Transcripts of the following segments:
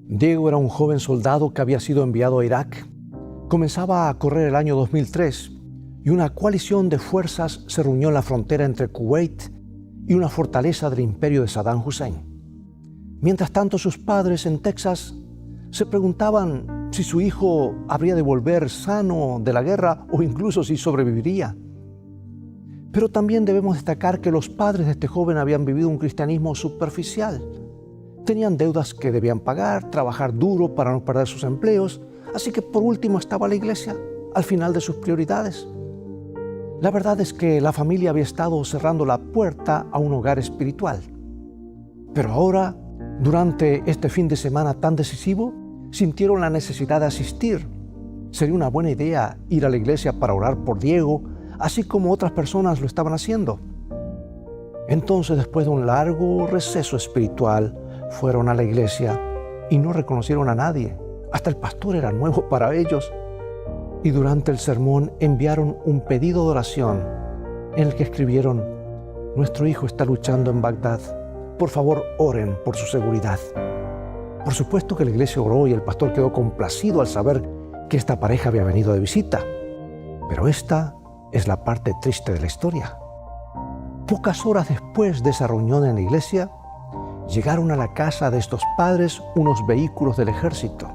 Diego era un joven soldado que había sido enviado a Irak. Comenzaba a correr el año 2003 y una coalición de fuerzas se reunió en la frontera entre Kuwait y una fortaleza del imperio de Saddam Hussein. Mientras tanto, sus padres en Texas se preguntaban si su hijo habría de volver sano de la guerra o incluso si sobreviviría. Pero también debemos destacar que los padres de este joven habían vivido un cristianismo superficial. Tenían deudas que debían pagar, trabajar duro para no perder sus empleos, así que por último estaba la iglesia, al final de sus prioridades. La verdad es que la familia había estado cerrando la puerta a un hogar espiritual. Pero ahora, durante este fin de semana tan decisivo, sintieron la necesidad de asistir. Sería una buena idea ir a la iglesia para orar por Diego, así como otras personas lo estaban haciendo. Entonces, después de un largo receso espiritual, fueron a la iglesia y no reconocieron a nadie. Hasta el pastor era nuevo para ellos. Y durante el sermón enviaron un pedido de oración en el que escribieron: nuestro hijo está luchando en Bagdad. Por favor, oren por su seguridad. Por supuesto que la iglesia oró y el pastor quedó complacido al saber que esta pareja había venido de visita. Pero esta es la parte triste de la historia. Pocas horas después de esa reunión en la iglesia, llegaron a la casa de estos padres unos vehículos del ejército.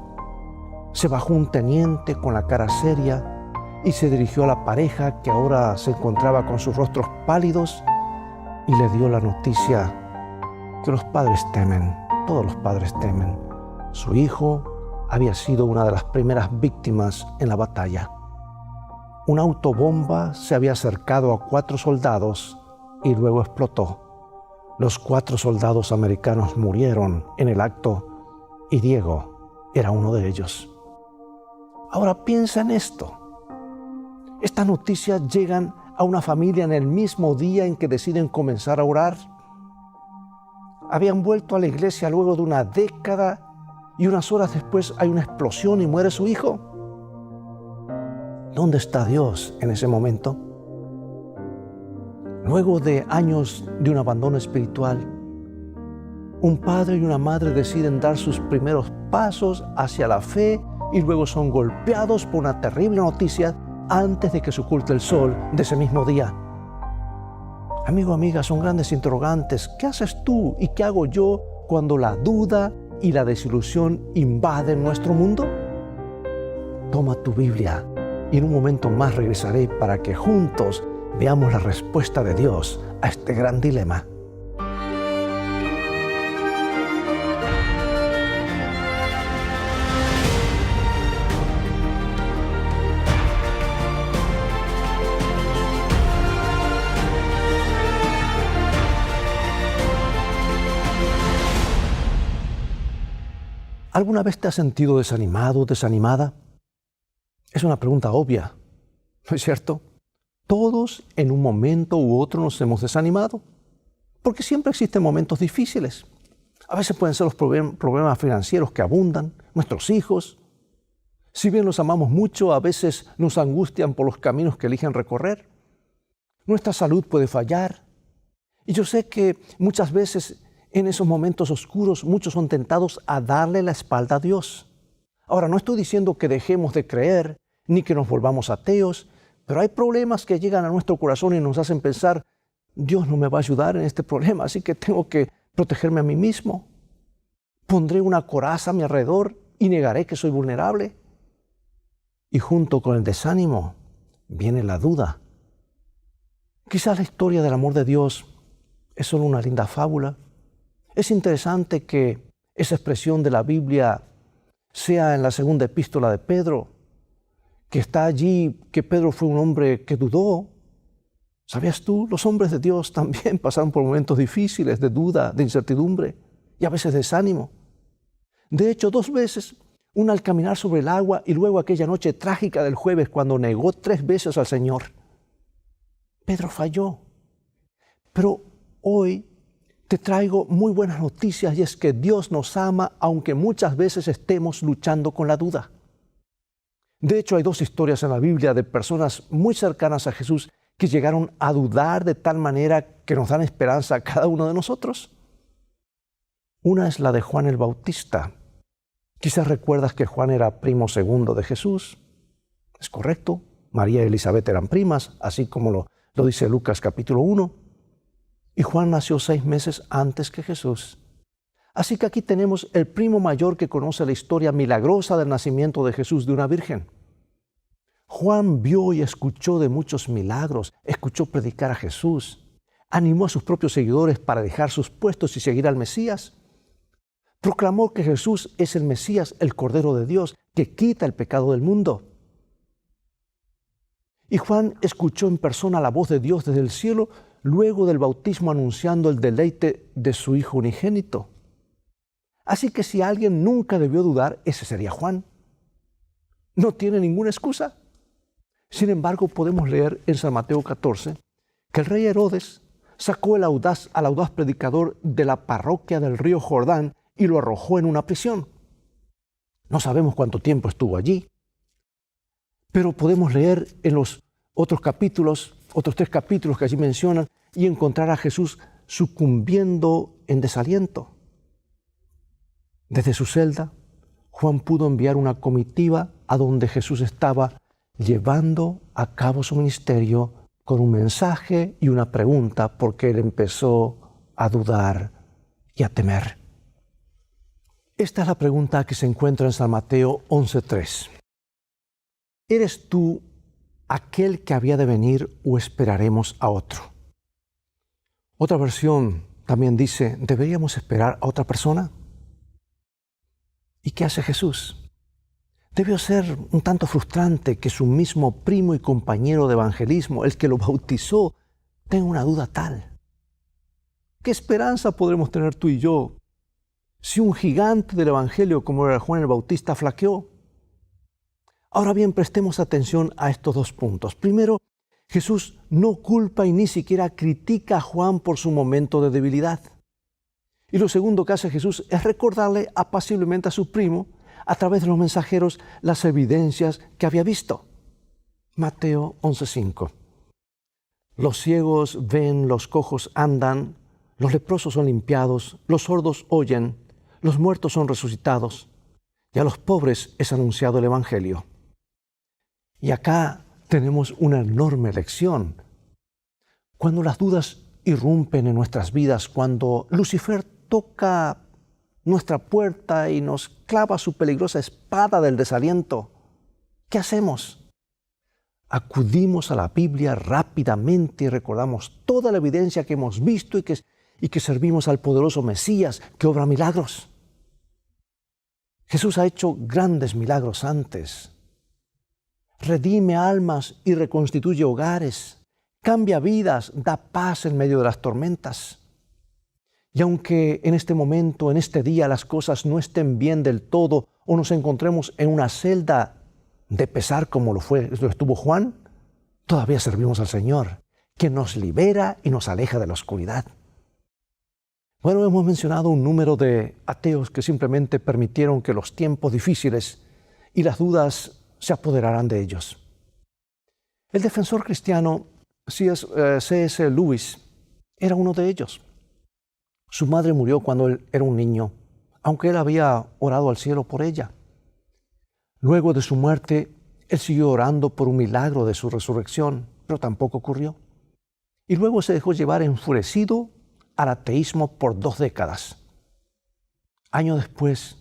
Se bajó un teniente con la cara seria y se dirigió a la pareja que ahora se encontraba con sus rostros pálidos y le dio la noticia que los padres temen, todos los padres temen. Su hijo había sido una de las primeras víctimas en la batalla. Una autobomba se había acercado a 4 soldados y luego explotó. Los 4 soldados americanos murieron en el acto y Diego era uno de ellos. Ahora piensa en esto. Estas noticias llegan a una familia en el mismo día en que deciden comenzar a orar. Habían vuelto a la iglesia luego de una década y unas horas después hay una explosión y muere su hijo. ¿Dónde está Dios en ese momento? Luego de años de un abandono espiritual, un padre y una madre deciden dar sus primeros pasos hacia la fe y luego son golpeados por una terrible noticia antes de que se oculte el sol de ese mismo día. Amigo, amiga, son grandes interrogantes. ¿Qué haces tú y qué hago yo cuando la duda y la desilusión invaden nuestro mundo? Toma tu Biblia y en un momento más regresaré para que juntos veamos la respuesta de Dios a este gran dilema. ¿Alguna vez te has sentido desanimado, desanimada? Es una pregunta obvia, ¿no es cierto? Todos en un momento u otro nos hemos desanimado, porque siempre existen momentos difíciles. A veces pueden ser los problemas financieros que abundan, nuestros hijos. Si bien los amamos mucho, a veces nos angustian por los caminos que eligen recorrer. Nuestra salud puede fallar. Y yo sé que muchas veces en esos momentos oscuros muchos son tentados a darle la espalda a Dios. Ahora, no estoy diciendo que dejemos de creer ni que nos volvamos ateos, pero hay problemas que llegan a nuestro corazón y nos hacen pensar: Dios no me va a ayudar en este problema, así que tengo que protegerme a mí mismo. Pondré una coraza a mi alrededor y negaré que soy vulnerable. Y junto con el desánimo viene la duda. Quizás la historia del amor de Dios es solo una linda fábula. Es interesante que esa expresión de la Biblia sea en la segunda epístola de Pedro, que está allí, que Pedro fue un hombre que dudó. ¿Sabías tú? Los hombres de Dios también pasaron por momentos difíciles de duda, de incertidumbre y a veces de desánimo. De hecho, 2 veces, una al caminar sobre el agua y luego aquella noche trágica del jueves cuando negó 3 veces al Señor. Pedro falló. Pero hoy te traigo muy buenas noticias y es que Dios nos ama aunque muchas veces estemos luchando con la duda. De hecho, hay 2 historias en la Biblia de personas muy cercanas a Jesús que llegaron a dudar de tal manera que nos dan esperanza a cada uno de nosotros. Una es la de Juan el Bautista. Quizás recuerdas que Juan era primo segundo de Jesús. Es correcto. María y Elizabeth eran primas, así como lo dice Lucas capítulo 1. Y Juan nació 6 meses antes que Jesús. Así que aquí tenemos el primo mayor que conoce la historia milagrosa del nacimiento de Jesús de una virgen. Juan vio y escuchó de muchos milagros, escuchó predicar a Jesús, animó a sus propios seguidores para dejar sus puestos y seguir al Mesías. Proclamó que Jesús es el Mesías, el Cordero de Dios, que quita el pecado del mundo. Y Juan escuchó en persona la voz de Dios desde el cielo, luego del bautismo anunciando el deleite de su Hijo unigénito. Así que si alguien nunca debió dudar, ese sería Juan. No tiene ninguna excusa. Sin embargo, podemos leer en San Mateo 14 que el rey Herodes sacó al audaz predicador de la parroquia del río Jordán y lo arrojó en una prisión. No sabemos cuánto tiempo estuvo allí, pero podemos leer en los otros 3 capítulos que allí mencionan, y encontrar a Jesús sucumbiendo en desaliento. Desde su celda, Juan pudo enviar una comitiva a donde Jesús estaba llevando a cabo su ministerio con un mensaje y una pregunta, porque él empezó a dudar y a temer. Esta es la pregunta que se encuentra en San Mateo 11:3. ¿Eres tú aquel que había de venir o esperaremos a otro? Otra versión también dice, ¿deberíamos esperar a otra persona? ¿Y qué hace Jesús? Debió ser un tanto frustrante que su mismo primo y compañero de evangelismo, el que lo bautizó, tenga una duda tal. ¿Qué esperanza podremos tener tú y yo si un gigante del evangelio como era Juan el Bautista flaqueó? Ahora bien, prestemos atención a estos 2 puntos. Primero, Jesús no culpa y ni siquiera critica a Juan por su momento de debilidad. Y lo segundo que hace Jesús es recordarle apaciblemente a su primo, a través de los mensajeros, las evidencias que había visto. Mateo 11:5. Los ciegos ven, los cojos andan, los leprosos son limpiados, los sordos oyen, los muertos son resucitados, y a los pobres es anunciado el Evangelio. Y acá tenemos una enorme lección. Cuando las dudas irrumpen en nuestras vidas, cuando Lucifer toca nuestra puerta y nos clava su peligrosa espada del desaliento, ¿qué hacemos? Acudimos a la Biblia rápidamente y recordamos toda la evidencia que hemos visto y que servimos al poderoso Mesías que obra milagros. Jesús ha hecho grandes milagros antes. Redime almas y reconstituye hogares, cambia vidas, da paz en medio de las tormentas. Y aunque en este momento, en este día, las cosas no estén bien del todo o nos encontremos en una celda de pesar como lo estuvo Juan, todavía servimos al Señor, que nos libera y nos aleja de la oscuridad. Bueno, hemos mencionado un número de ateos que simplemente permitieron que los tiempos difíciles y las dudas se apoderaran de ellos. El defensor cristiano C.S. Lewis era uno de ellos. Su madre murió cuando él era un niño, aunque él había orado al cielo por ella. Luego de su muerte, él siguió orando por un milagro de su resurrección, pero tampoco ocurrió. Y luego se dejó llevar enfurecido al ateísmo por 2 décadas. Años después,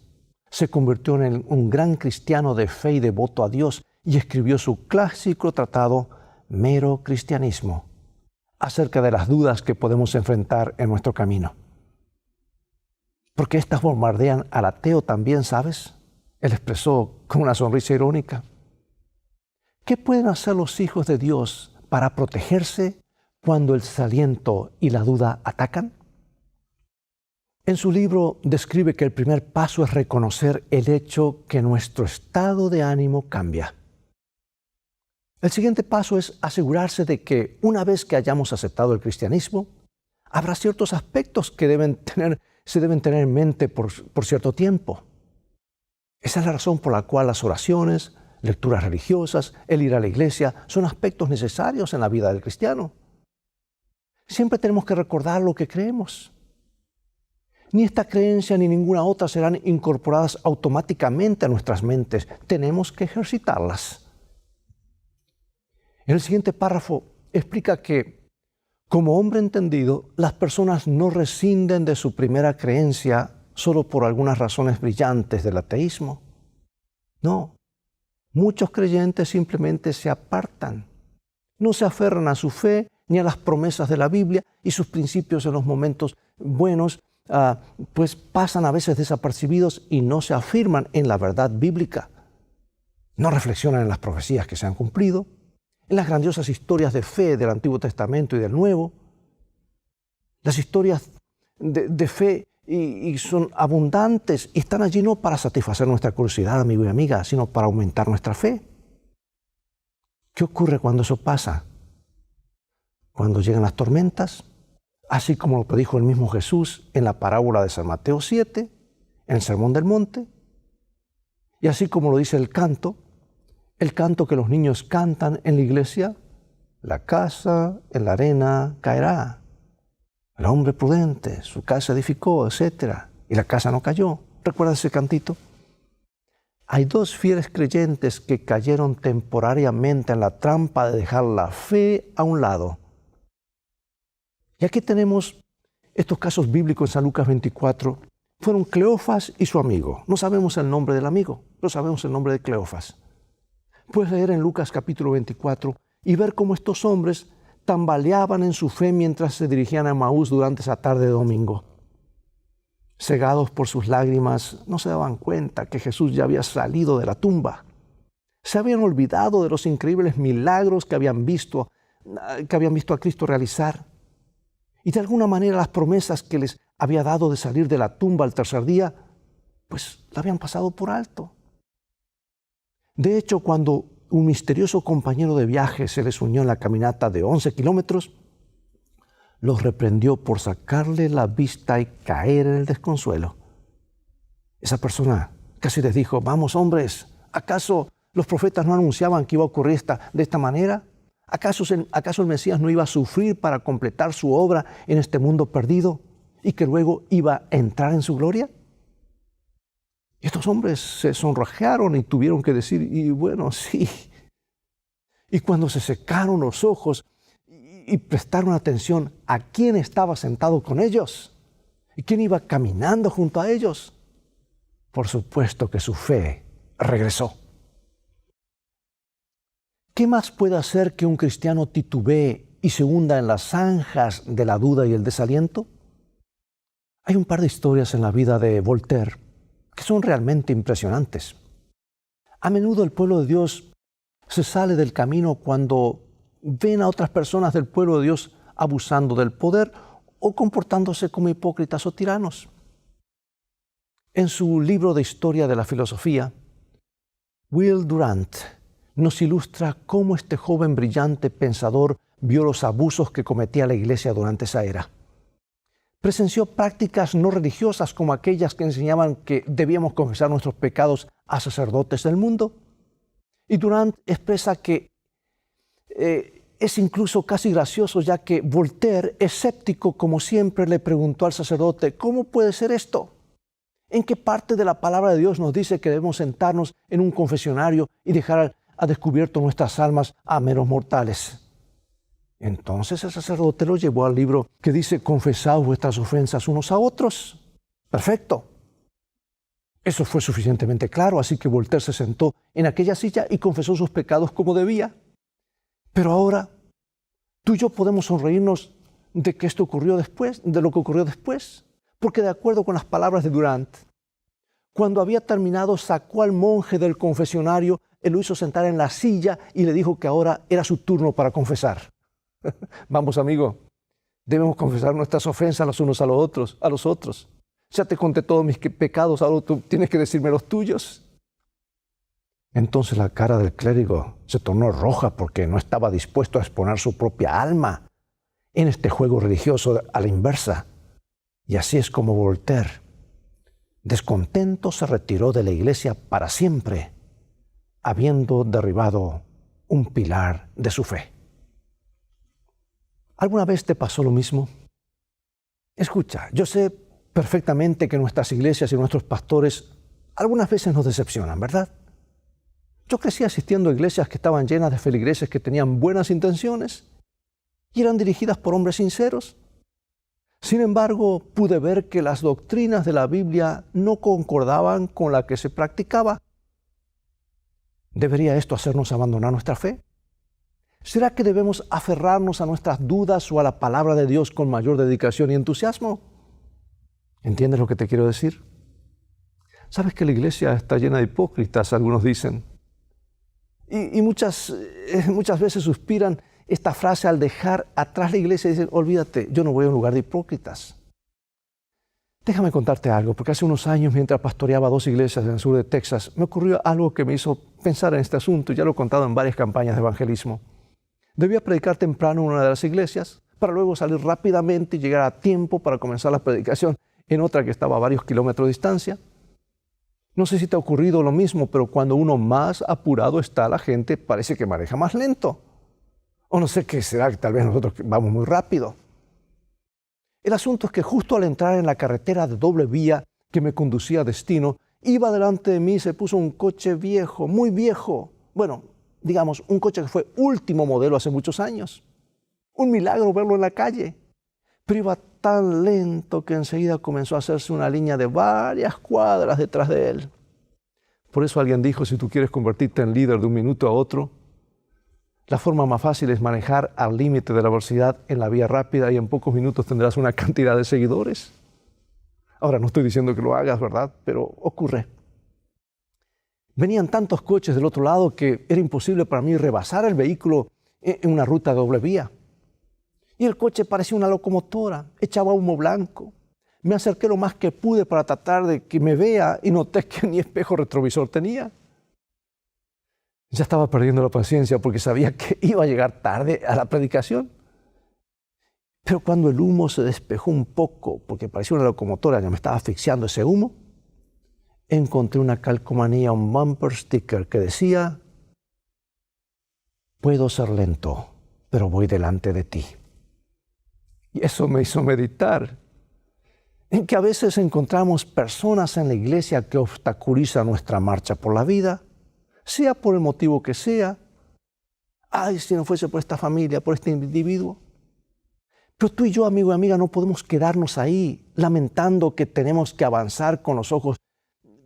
se convirtió en un gran cristiano de fe y devoto a Dios y escribió su clásico tratado Mero Cristianismo, acerca de las dudas que podemos enfrentar en nuestro camino. Porque estas bombardean al ateo también, ¿sabes? Él expresó con una sonrisa irónica. ¿Qué pueden hacer los hijos de Dios para protegerse cuando el desaliento y la duda atacan? En su libro describe que el primer paso es reconocer el hecho que nuestro estado de ánimo cambia. El siguiente paso es asegurarse de que una vez que hayamos aceptado el cristianismo, habrá ciertos aspectos que se deben tener en mente por cierto tiempo. Esa es la razón por la cual las oraciones, lecturas religiosas, el ir a la iglesia son aspectos necesarios en la vida del cristiano. Siempre tenemos que recordar lo que creemos. Ni esta creencia ni ninguna otra serán incorporadas automáticamente a nuestras mentes. Tenemos que ejercitarlas. En el siguiente párrafo explica que, como hombre entendido, las personas no rescinden de su primera creencia solo por algunas razones brillantes del ateísmo. No, muchos creyentes simplemente se apartan. No se aferran a su fe ni a las promesas de la Biblia y sus principios en los momentos buenos, pues pasan a veces desapercibidos y no se afirman en la verdad bíblica. No reflexionan en las profecías que se han cumplido, en las grandiosas historias de fe del Antiguo Testamento y del Nuevo. Las historias de fe y son abundantes y están allí no para satisfacer nuestra curiosidad, amigo y amiga, sino para aumentar nuestra fe. ¿Qué ocurre cuando eso pasa? Cuando llegan las tormentas, así como lo predijo el mismo Jesús en la parábola de San Mateo 7, en el Sermón del Monte, y así como lo dice el canto que los niños cantan en la iglesia: la casa en la arena caerá. El hombre prudente, su casa edificó, etc. Y la casa no cayó. ¿Recuerdas ese cantito? Hay dos fieles creyentes que cayeron temporariamente en la trampa de dejar la fe a un lado. Y aquí tenemos estos casos bíblicos en San Lucas 24. Fueron Cleofas y su amigo. No sabemos el nombre del amigo, pero sabemos el nombre de Cleofas. Puedes leer en Lucas capítulo 24 y ver cómo estos hombres tambaleaban en su fe mientras se dirigían a Emaús durante esa tarde de domingo. Cegados por sus lágrimas, no se daban cuenta que Jesús ya había salido de la tumba. Se habían olvidado de los increíbles milagros que habían visto a Cristo realizar. Y de alguna manera las promesas que les había dado de salir de la tumba al tercer día, pues la habían pasado por alto. De hecho, cuando un misterioso compañero de viaje se les unió en la caminata de 11 kilómetros, los reprendió por sacarle la vista y caer en el desconsuelo. Esa persona casi les dijo: vamos, hombres, ¿acaso los profetas no anunciaban que iba a ocurrir de esta manera? ¿Acaso el Mesías no iba a sufrir para completar su obra en este mundo perdido y que luego iba a entrar en su gloria? Y estos hombres se sonrojaron y tuvieron que decir: y bueno, sí. Y cuando se secaron los ojos y prestaron atención a quién estaba sentado con ellos y quién iba caminando junto a ellos, por supuesto que su fe regresó. ¿Qué más puede hacer que un cristiano titubee y se hunda en las zanjas de la duda y el desaliento? Hay un par de historias en la vida de Voltaire que son realmente impresionantes. A menudo el pueblo de Dios se sale del camino cuando ven a otras personas del pueblo de Dios abusando del poder o comportándose como hipócritas o tiranos. En su libro de Historia de la Filosofía, Will Durant nos ilustra cómo este joven brillante pensador vio los abusos que cometía la Iglesia durante esa era. Presenció prácticas no religiosas como aquellas que enseñaban que debíamos confesar nuestros pecados a sacerdotes del mundo. Y Durant expresa que es incluso casi gracioso, ya que Voltaire, escéptico como siempre, le preguntó al sacerdote: ¿cómo puede ser esto? ¿En qué parte de la palabra de Dios nos dice que debemos sentarnos en un confesionario y dejar a descubierto nuestras almas a meros mortales? Entonces el sacerdote lo llevó al libro que dice: confesaos vuestras ofensas unos a otros. Perfecto. Eso fue suficientemente claro, así que Voltaire se sentó en aquella silla y confesó sus pecados como debía. Pero ahora, tú y yo podemos sonreírnos de que esto ocurrió después, de lo que ocurrió después, porque de acuerdo con las palabras de Durant, cuando había terminado, sacó al monje del confesionario, él lo hizo sentar en la silla y le dijo que ahora era su turno para confesar. Vamos, amigo, debemos confesar nuestras ofensas los unos a los otros. Ya te conté todos mis pecados, ahora tú tienes que decirme los tuyos. Entonces la cara del clérigo se tornó roja porque no estaba dispuesto a exponer su propia alma en este juego religioso a la inversa. Y así es como Voltaire, descontento, se retiró de la iglesia para siempre, habiendo derribado un pilar de su fe. ¿Alguna vez te pasó lo mismo? Escucha, yo sé perfectamente que nuestras iglesias y nuestros pastores algunas veces nos decepcionan, ¿verdad? Yo crecí asistiendo a iglesias que estaban llenas de feligreses que tenían buenas intenciones y eran dirigidas por hombres sinceros. Sin embargo, pude ver que las doctrinas de la Biblia no concordaban con la que se practicaba. ¿Debería esto hacernos abandonar nuestra fe? ¿Será que debemos aferrarnos a nuestras dudas o a la palabra de Dios con mayor dedicación y entusiasmo? ¿Entiendes lo que te quiero decir? ¿Sabes que la iglesia está llena de hipócritas? Algunos dicen. Y muchas veces suspiran esta frase al dejar atrás la iglesia y dicen, olvídate, yo no voy a un lugar de hipócritas. Déjame contarte algo, porque hace unos años, mientras pastoreaba 2 iglesias en el sur de Texas, me ocurrió algo que me hizo pensar en este asunto, y ya lo he contado en varias campañas de evangelismo. Debía predicar temprano en una de las iglesias, para luego salir rápidamente y llegar a tiempo para comenzar la predicación en otra que estaba a varios kilómetros de distancia. No sé si te ha ocurrido lo mismo, pero cuando uno más apurado está, la gente parece que maneja más lento. O no sé qué será, que tal vez nosotros vamos muy rápido. El asunto es que justo al entrar en la carretera de doble vía que me conducía a destino, iba delante de mí y se puso un coche viejo, muy viejo. Bueno, digamos, un coche que fue último modelo hace muchos años. Un milagro verlo en la calle. Pero iba tan lento que enseguida comenzó a hacerse una línea de varias cuadras detrás de él. Por eso alguien dijo, si tú quieres convertirte en líder de un minuto a otro, la forma más fácil es manejar al límite de la velocidad en la vía rápida y en pocos minutos tendrás una cantidad de seguidores. Ahora, no estoy diciendo que lo hagas, ¿verdad? Pero ocurre. Venían tantos coches del otro lado que era imposible para mí rebasar el vehículo en una ruta de doble vía. Y el coche parecía una locomotora, echaba humo blanco. Me acerqué lo más que pude para tratar de que me vea y noté que ni espejo retrovisor tenía. Ya estaba perdiendo la paciencia porque sabía que iba a llegar tarde a la predicación. Pero cuando el humo se despejó un poco, porque parecía una locomotora, ya me estaba asfixiando ese humo, encontré una calcomanía, un bumper sticker que decía, puedo ser lento, pero voy delante de ti. Y eso me hizo meditar en que a veces encontramos personas en la iglesia que obstaculizan nuestra marcha por la vida, sea por el motivo que sea. Ay, si no fuese por esta familia, por este individuo. Pero tú y yo, amigo y amiga, no podemos quedarnos ahí lamentando que tenemos que avanzar con los ojos.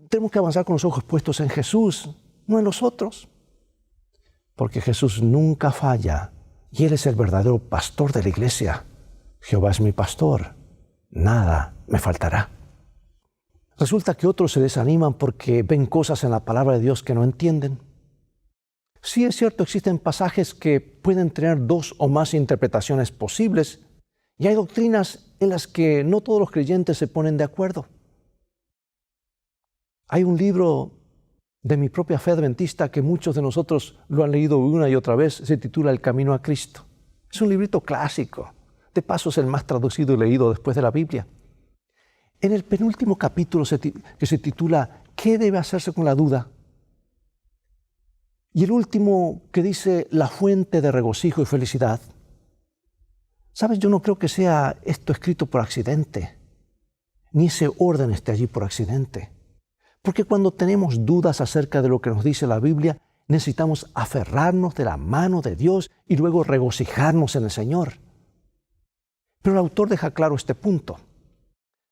Tenemos que avanzar con los ojos puestos en Jesús, no en los otros. Porque Jesús nunca falla y Él es el verdadero pastor de la iglesia. Jehová es mi pastor, nada me faltará. Resulta que otros se desaniman porque ven cosas en la palabra de Dios que no entienden. Sí es cierto, existen pasajes que pueden tener 2 o más interpretaciones posibles y hay doctrinas en las que no todos los creyentes se ponen de acuerdo. Hay un libro de mi propia fe adventista que muchos de nosotros lo han leído una y otra vez, se titula El Camino a Cristo. Es un librito clásico, de paso es el más traducido y leído después de la Biblia. En el penúltimo capítulo que se titula ¿Qué debe hacerse con la duda? Y el último que dice la fuente de regocijo y felicidad. ¿Sabes? Yo no creo que sea esto escrito por accidente, ni ese orden esté allí por accidente. Porque cuando tenemos dudas acerca de lo que nos dice la Biblia, necesitamos aferrarnos de la mano de Dios y luego regocijarnos en el Señor. Pero el autor deja claro este punto.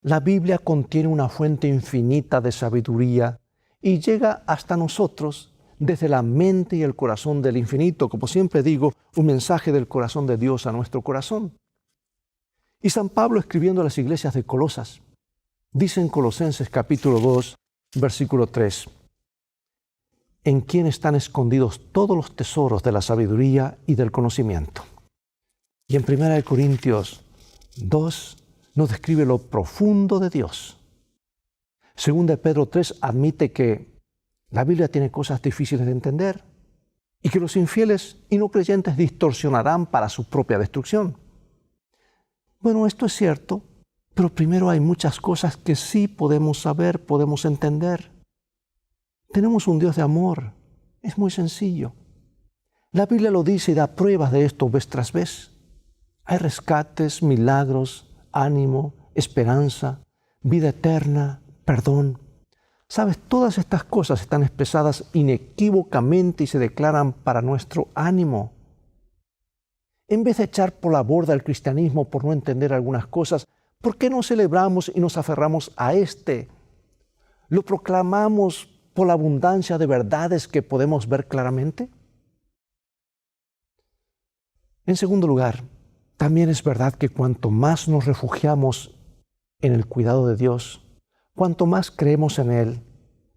La Biblia contiene una fuente infinita de sabiduría y llega hasta nosotros desde la mente y el corazón del infinito. Como siempre digo, un mensaje del corazón de Dios a nuestro corazón. Y San Pablo, escribiendo a las iglesias de Colosas, dice en Colosenses capítulo 2, versículo 3, en quien están escondidos todos los tesoros de la sabiduría y del conocimiento. Y en 1 Corintios 2 nos describe lo profundo de Dios. 2 Pedro 3 admite que la Biblia tiene cosas difíciles de entender y que los infieles y no creyentes distorsionarán para su propia destrucción. Bueno, esto es cierto, pero primero hay muchas cosas que sí podemos saber, podemos entender. Tenemos un Dios de amor, es muy sencillo. La Biblia lo dice y da pruebas de esto vez tras vez. Hay rescates, milagros, ánimo, esperanza, vida eterna, perdón. Sabes, todas estas cosas están expresadas inequívocamente y se declaran para nuestro ánimo. En vez de echar por la borda el cristianismo por no entender algunas cosas, ¿por qué no celebramos y nos aferramos a este? ¿Lo proclamamos por la abundancia de verdades que podemos ver claramente? En segundo lugar, también es verdad que cuanto más nos refugiamos en el cuidado de Dios, cuanto más creemos en Él,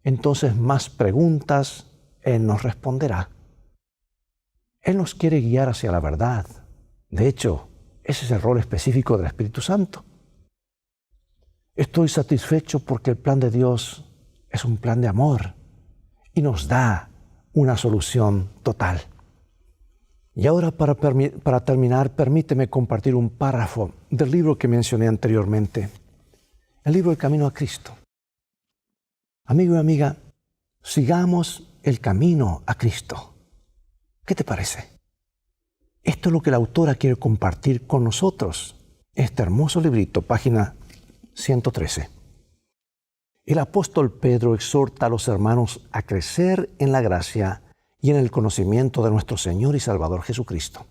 entonces más preguntas Él nos responderá. Él nos quiere guiar hacia la verdad. De hecho, ese es el rol específico del Espíritu Santo. Estoy satisfecho porque el plan de Dios es un plan de amor y nos da una solución total. Y ahora para terminar, permíteme compartir un párrafo del libro que mencioné anteriormente, el libro El Camino a Cristo. Amigo y amiga, sigamos el camino a Cristo. ¿Qué te parece? Esto es lo que la autora quiere compartir con nosotros. Este hermoso librito, página 113. El apóstol Pedro exhorta a los hermanos a crecer en la gracia y en el conocimiento de nuestro Señor y Salvador Jesucristo.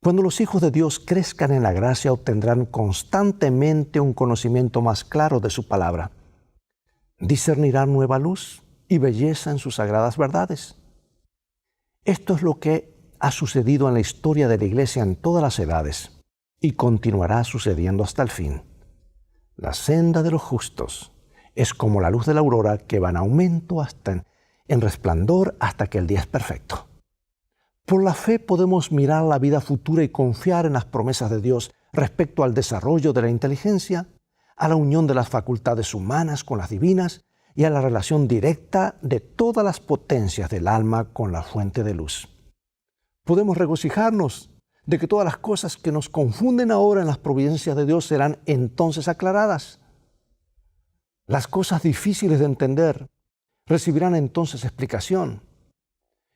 Cuando los hijos de Dios crezcan en la gracia, obtendrán constantemente un conocimiento más claro de su palabra. Discernirán nueva luz y belleza en sus sagradas verdades. Esto es lo que ha sucedido en la historia de la Iglesia en todas las edades y continuará sucediendo hasta el fin. La senda de los justos es como la luz de la aurora que va en aumento en resplandor hasta que el día es perfecto. Por la fe podemos mirar la vida futura y confiar en las promesas de Dios respecto al desarrollo de la inteligencia, a la unión de las facultades humanas con las divinas y a la relación directa de todas las potencias del alma con la fuente de luz. Podemos regocijarnos de que todas las cosas que nos confunden ahora en las providencias de Dios serán entonces aclaradas. Las cosas difíciles de entender recibirán entonces explicación.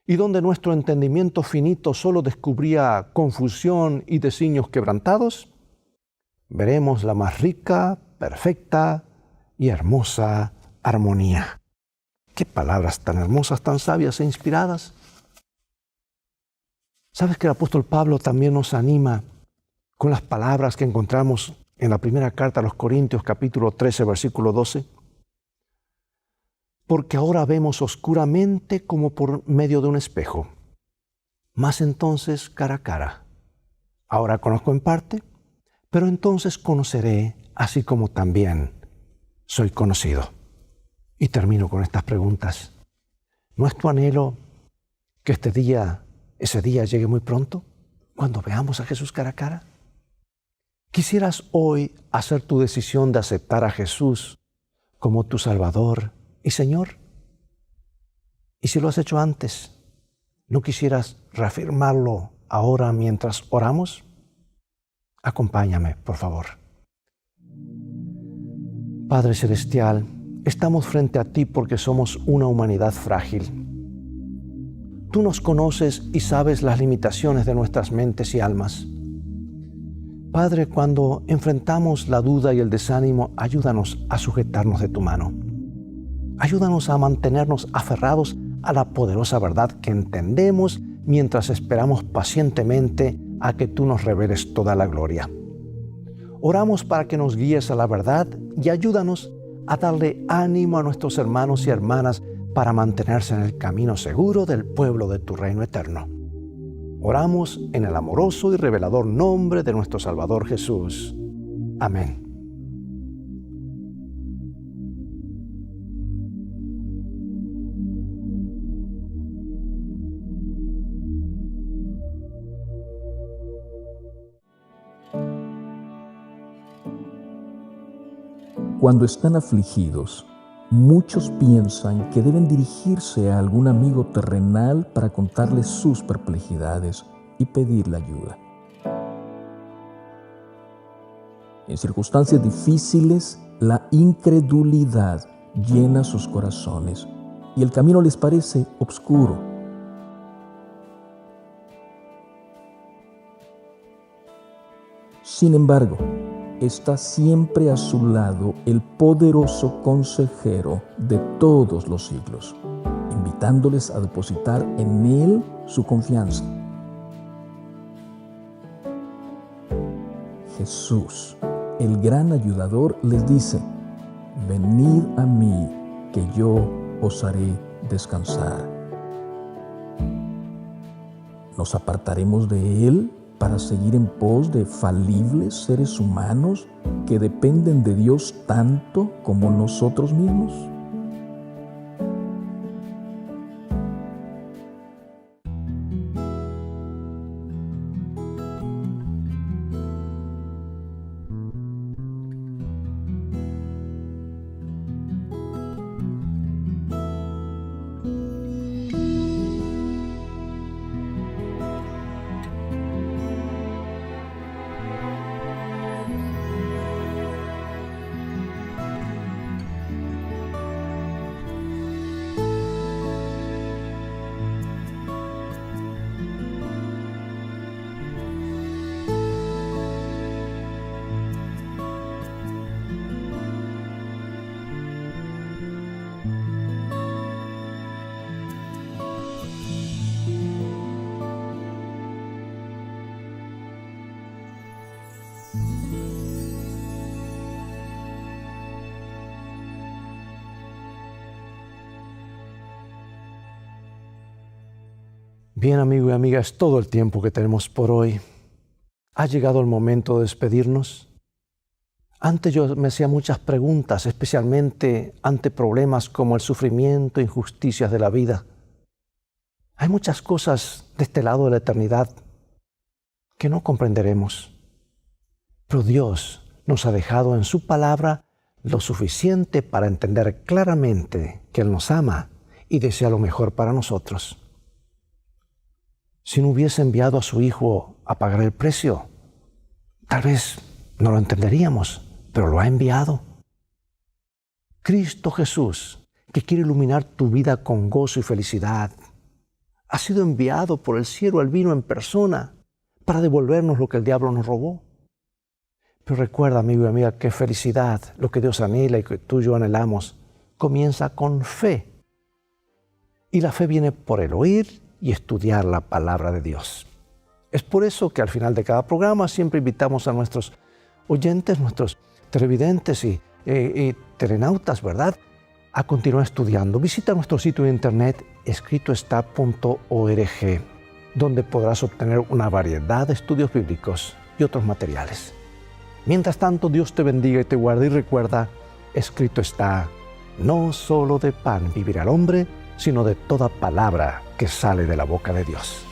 Y donde nuestro entendimiento finito solo descubría confusión y designios quebrantados, veremos la más rica, perfecta y hermosa armonía. ¡Qué palabras tan hermosas, tan sabias e inspiradas! ¿Sabes que el apóstol Pablo también nos anima con las palabras que encontramos en la primera carta a los Corintios, capítulo 13, versículo 12? Porque ahora vemos oscuramente como por medio de un espejo, mas entonces cara a cara. Ahora conozco en parte, pero entonces conoceré así como también soy conocido. Y termino con estas preguntas. ¿No es tu anhelo que ese día llegue muy pronto, cuando veamos a Jesús cara a cara? ¿Quisieras hoy hacer tu decisión de aceptar a Jesús como tu Salvador y Señor? Y si lo has hecho antes, ¿no quisieras reafirmarlo ahora mientras oramos? Acompáñame, por favor. Padre Celestial, estamos frente a ti porque somos una humanidad frágil. Tú nos conoces y sabes las limitaciones de nuestras mentes y almas. Padre, cuando enfrentamos la duda y el desánimo, ayúdanos a sujetarnos de tu mano. Ayúdanos a mantenernos aferrados a la poderosa verdad que entendemos mientras esperamos pacientemente a que tú nos reveles toda la gloria. Oramos para que nos guíes a la verdad y ayúdanos a darle ánimo a nuestros hermanos y hermanas para mantenerse en el camino seguro del pueblo de tu reino eterno. Oramos en el amoroso y revelador nombre de nuestro Salvador Jesús. Amén. Cuando están afligidos, muchos piensan que deben dirigirse a algún amigo terrenal para contarles sus perplejidades y pedirle ayuda. En circunstancias difíciles, la incredulidad llena sus corazones y el camino les parece oscuro. Sin embargo, está siempre a su lado el poderoso consejero de todos los siglos, invitándoles a depositar en Él su confianza. Jesús, el gran ayudador, les dice: venid a mí, que yo os haré descansar. ¿Nos apartaremos de Él para seguir en pos de falibles seres humanos que dependen de Dios tanto como nosotros mismos? Bien, amigo y amiga, es todo el tiempo que tenemos por hoy. Ha llegado el momento de despedirnos. Antes yo me hacía muchas preguntas, especialmente ante problemas como el sufrimiento e injusticias de la vida. Hay muchas cosas de este lado de la eternidad que no comprenderemos. Pero Dios nos ha dejado en su palabra lo suficiente para entender claramente que Él nos ama y desea lo mejor para nosotros. Si no hubiese enviado a su Hijo a pagar el precio, tal vez no lo entenderíamos, pero lo ha enviado. Cristo Jesús, que quiere iluminar tu vida con gozo y felicidad, ha sido enviado por el cielo, Él vino en persona para devolvernos lo que el diablo nos robó. Pero recuerda, amigo y amiga, que felicidad, lo que Dios anhela y que tú y yo anhelamos, comienza con fe. Y la fe viene por el oír y estudiar la palabra de Dios. Es por eso que al final de cada programa siempre invitamos a nuestros oyentes, nuestros televidentes y telenautas, ¿verdad?, a continuar estudiando. Visita nuestro sitio de internet escritoestá.org, donde podrás obtener una variedad de estudios bíblicos y otros materiales. Mientras tanto, Dios te bendiga y te guarde, y recuerda, escrito está: no solo de pan vivirá el hombre, sino de toda palabra que sale de la boca de Dios.